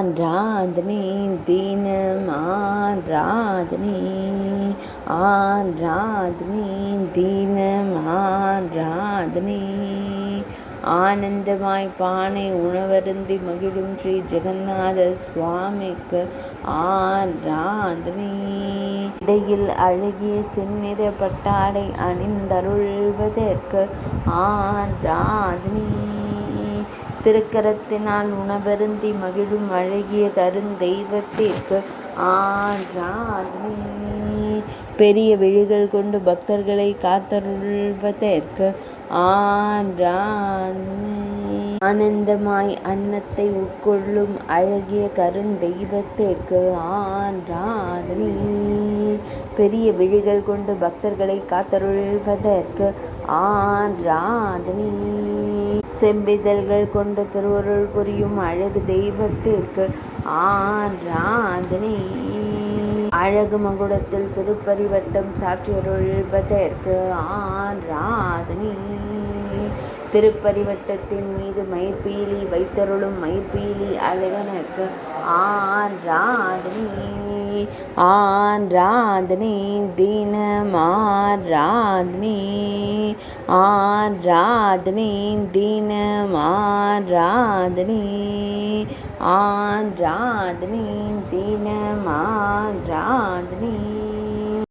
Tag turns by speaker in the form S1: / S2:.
S1: ஆராதனை தினம் ஆராதனை ஆராதனை தினம் ஆராதனை ஆனந்தமாய் பானை உணவருந்தி மகிழும் ஸ்ரீ ஜெகநாத சுவாமிக்கு ஆராதனை. இடையில் அழகிய செந்நிற பட்டாடை அணிந்தருள்வதற்கு ஆராதனை. திருக்கரத்தினால் உணவருந்தி மகிழும் அழகிய கருந்தெய்வத்திற்கு ஆராதனை. பெரிய விழிகள் கொண்டு பக்தர்களை காத்தருள்வதற்கு ஆராதனை. ஆனந்தமாய் அன்னத்தை உட்கொள்ளும் அழகிய கருந்தெய்வத்திற்கு ஆராதனை. பெரிய விழிகள் கொண்டு பக்தர்களை காத்தருள்வதற்கு ஆராதனை. செம்பிதழ்கள் கொண்டு திருவருள் புரியும் அழகு தெய்வத்திற்கு ஆராதனை. அழகு மகுடத்தில் திருப்பரிவட்டம் சாற்றியருள்வதற்கு ஆராதனை. திருப்பரிவட்டத்தின் மீது மயிர்பீலி வைத்தருளும் மயிர்பீலி அழகனுக்கு ஆராதனை. ஆராதனை தினம் ஆராதனை ஆராதனை தினம் ஆராதனை ஆராதனை தினம் ஆராதனை.